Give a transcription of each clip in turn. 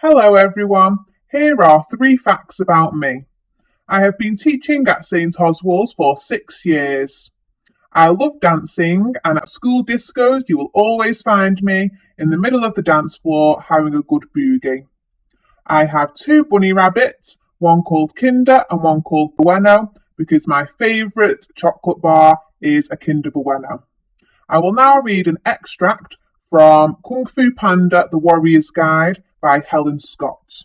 Hello everyone, here are 3 facts about me. I have been teaching at St Oswald's for 6 years. I love dancing, and at school discos you will always find me in the middle of the dance floor having a good boogie. I have 2 bunny rabbits, one called Kinder and one called Bueno, because my favourite chocolate bar is a Kinder Bueno. I will now read an extract from Kung Fu Panda The Warrior's Guide by Helen Scott.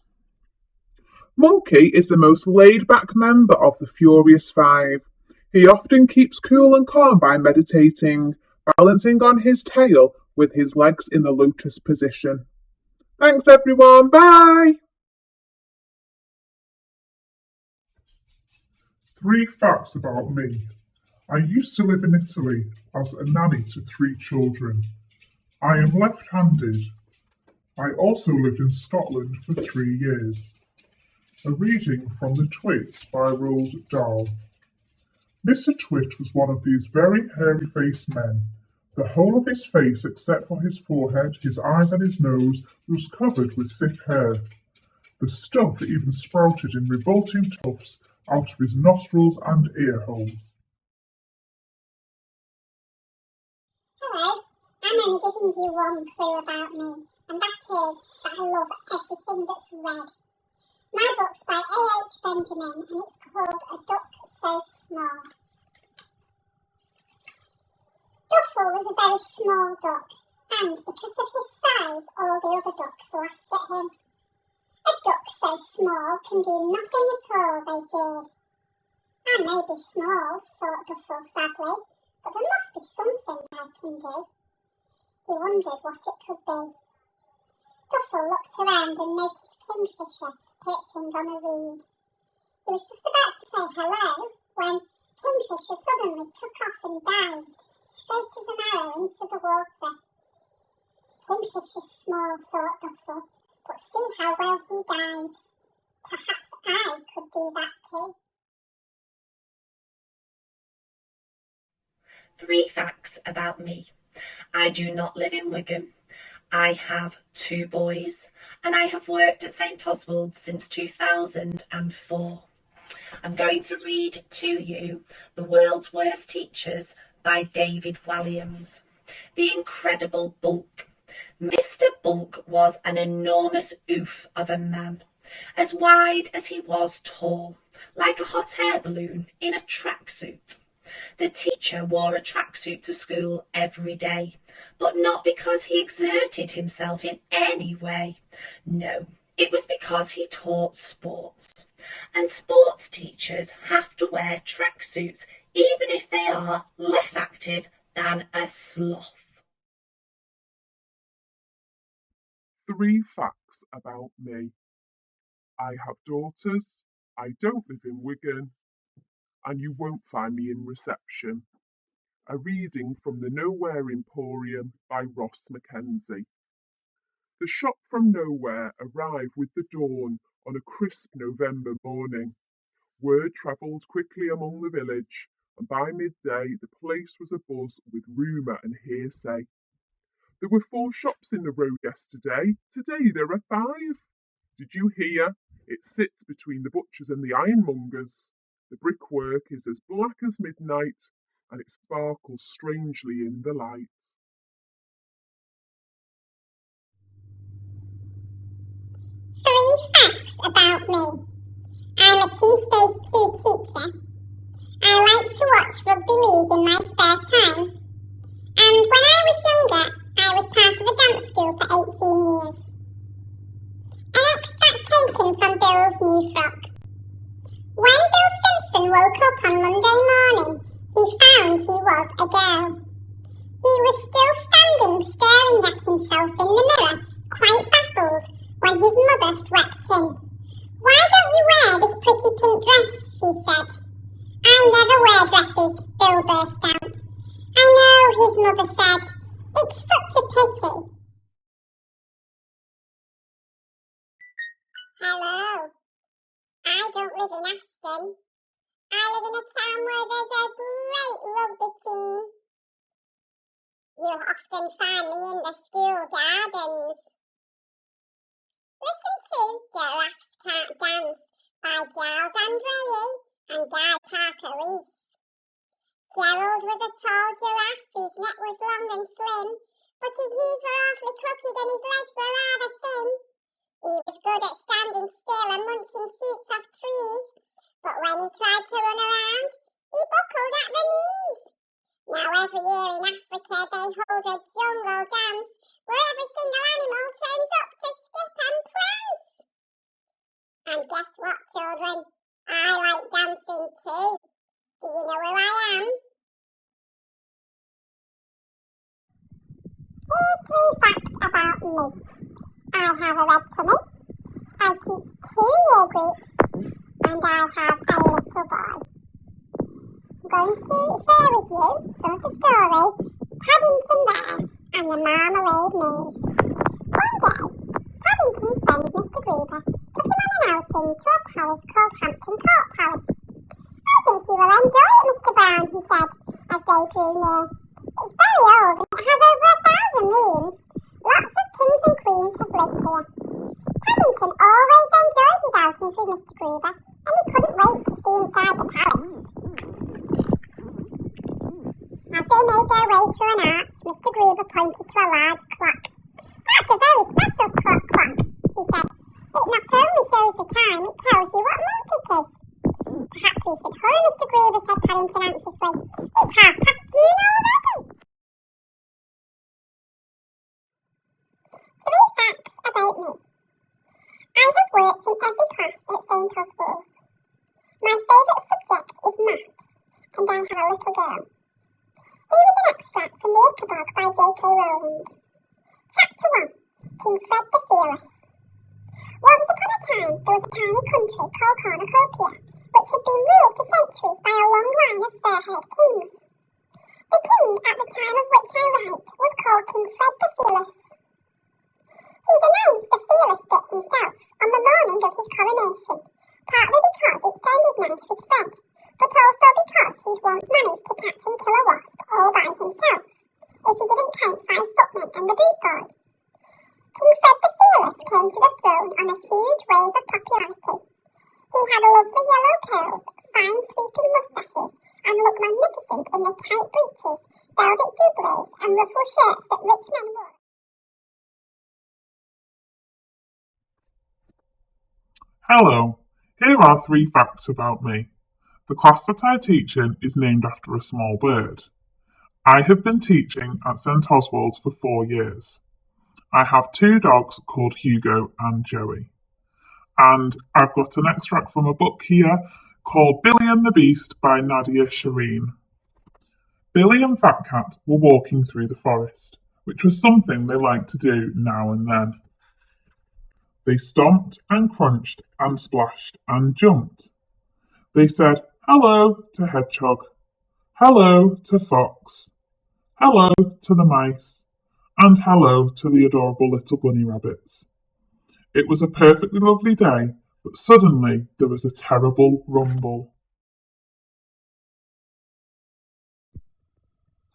Monkey is the most laid-back member of the Furious Five. He often keeps cool and calm by meditating, balancing on his tail with his legs in the lotus position. Thanks everyone, bye! 3 facts about me. I used to live in Italy as a nanny to 3 children. I am left-handed. I also lived in Scotland for 3 years. A reading from The Twits by Roald Dahl. Mr. Twit was one of these very hairy-faced men. The whole of his face, except for his forehead, his eyes and his nose, was covered with thick hair. The stuff even sprouted in revolting tufts out of his nostrils and ear holes. Hello, I'm only giving you one clue about me, and that is that I love everything that's red. My book's by A.H. Benjamin, and it's called A Duck So Small. Duffel was a very small duck, and because of his size, all the other ducks laughed at him. A duck so small can do nothing at all, they jeered. I may be small, thought Duffel sadly, but there must be something I can do. He wondered what it could be. Duffel looked around and noticed Kingfisher perching on a reed. He was just about to say hello when Kingfisher suddenly took off and dived straight as an arrow into the water. Kingfisher's small, thought Duffel, but see how well he dives. Perhaps I could do that too. 3 facts about me. I do not live in Wigan. I have 2 boys, and I have worked at St Oswald's since 2004. I'm going to read to you The World's Worst Teachers by David Walliams. The Incredible Bulk. Mr. Bulk was an enormous oof of a man, as wide as he was tall, like a hot air balloon in a tracksuit. The teacher wore a tracksuit to school every day, but not because he exerted himself in any way. No, it was because he taught sports. And sports teachers have to wear tracksuits even if they are less active than a sloth. 3 facts about me. I have daughters, I don't live in Wigan, and you won't find me in reception. A reading from the Nowhere Emporium by Ross Mackenzie. The shop from nowhere arrived with the dawn on a crisp November morning. Word travelled quickly among the village, and by midday the place was abuzz with rumour and hearsay. There were 4 shops in the road yesterday. Today there are 5. Did you hear? It sits between the butchers and the ironmongers. The brickwork is as black as midnight, and it sparkles strangely in the light. 3 facts about me. I'm a Key Stage 2 teacher. I like to watch rugby league in my spare time. And when I was younger, I was part of a dance school for 18 years. An extract taken from Bill's new frock. When Bill Simpson woke up on Monday morning, he found he was a girl. He was still standing staring at himself in the mirror, quite baffled, when his mother swept in. "Why don't you wear this pretty pink dress?" she said. "I never wear dresses," Bill burst out. "I know," his mother said. "It's such a pity." Hello. I don't live in Ashton. I live in a town where there's a great rugby team. You'll often find me in the school gardens. Listen to Giraffes Can't Dance by Giles Andrei and Guy Parker Rees. Gerald was a tall giraffe whose neck was long and slim, but his knees were awfully crooked and his legs were rather thin. He was good at standing still and munching shoots off trees, but when he tried to run around, he buckled at the knees. Now every year in Africa they hold a jungle dance where every single animal turns up to skip and prance. And guess what, children? I like dancing too. Do you know who I am? Here's 3 facts about me. I have a red tummy, I teach 2-year groups, and I have a little boy. I'm going to share with you some of the story, Paddington Bear and the Marmalade Maze. One day, Paddington's friend Mr. Gruber took him on an outing to a palace called Hampton Court Palace. I think you will enjoy it, Mr. Brown, he said, as they drew near. It's very old and it has over 1,000 rooms. Lots of kings and queens have lived here. Paddington always enjoyed his outings with Mr. Gruber, and he couldn't wait to see inside the palace. As they made their way through an arch, Mr. Gruber pointed to a large clock. That's a very special clock, he said. It not only shows the time, it tells you what month it is. Perhaps we should hurry, Mr. Gruber, said Paddington anxiously. It's June already. 3 facts about me. I have worked in every class at St. Oswald's. My favourite subject is maths, and I have a little girl. Here is an extract from The Ickabog by J.K. Rowling. Chapter 1. King Fred the Fearless. Once upon a time, there was a tiny country called Cornucopia, which had been ruled for centuries by a long line of fair-haired kings. The king, at the time of which I write, was called King Fred the Fearless. He denounced the fearless bit himself on the morning of his coronation, partly because it sounded nice with Fred, but also because he'd once managed to catch and kill a wasp all by himself, if he didn't count 5 footmen and the boot boy. King Fred the Fearless came to the throne on a huge wave of popularity. He had lovely yellow curls, fine sweeping moustaches, and looked magnificent in the tight breeches, velvet doublets, and ruffled shirts that rich men wore. Hello, here are 3 facts about me. The class that I teach in is named after a small bird. I have been teaching at St. Oswald's for 4 years. I have 2 dogs called Hugo and Joey. And I've got an extract from a book here called Billy and the Beast by Nadia Shireen. Billy and Fat Cat were walking through the forest, which was something they liked to do now and then. They stomped and crunched and splashed and jumped. They said hello to Hedgehog, hello to Fox, hello to the mice, and hello to the adorable little bunny rabbits. It was a perfectly lovely day, but suddenly there was a terrible rumble.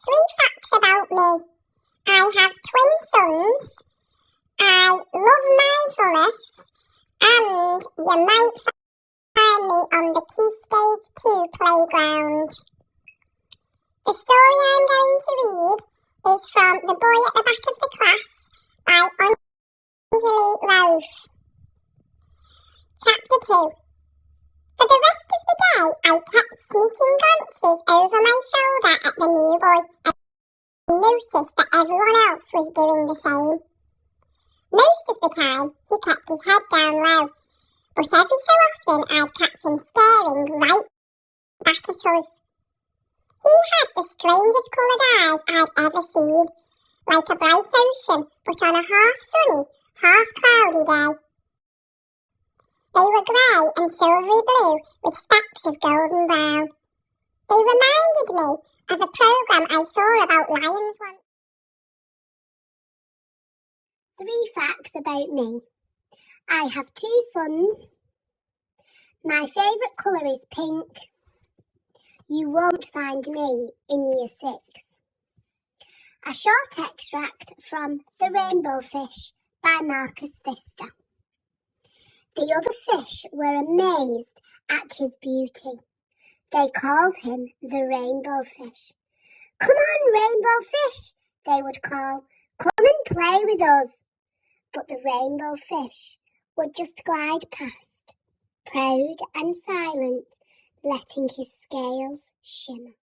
3 facts about me. I have twin sons. I love mindfulness, and you might find me on the Key Stage 2 playground. The story I'm going to read is from The Boy at the Back of the Class by Anjali Rauf. Chapter 2. For the rest of the day, I kept sneaking glances over my shoulder at the new boy and noticed that everyone else was doing the same. Most of the time, he kept his head down low, but every so often I'd catch him staring right back at us. He had the strangest coloured eyes I'd ever seen, like a bright ocean, but on a half-sunny, half-cloudy day. They were grey and silvery blue with specks of golden brown. They reminded me of a programme I saw about lions once. 3 facts about me. I have 2 sons. My favourite colour is pink. You won't find me in year 6. A short extract from The Rainbow Fish by Marcus Pfister. The other fish were amazed at his beauty. They called him the rainbow fish. "Come on, rainbow fish," they would call. "Come and play with us." But the rainbow fish would just glide past, proud and silent, letting his scales shimmer.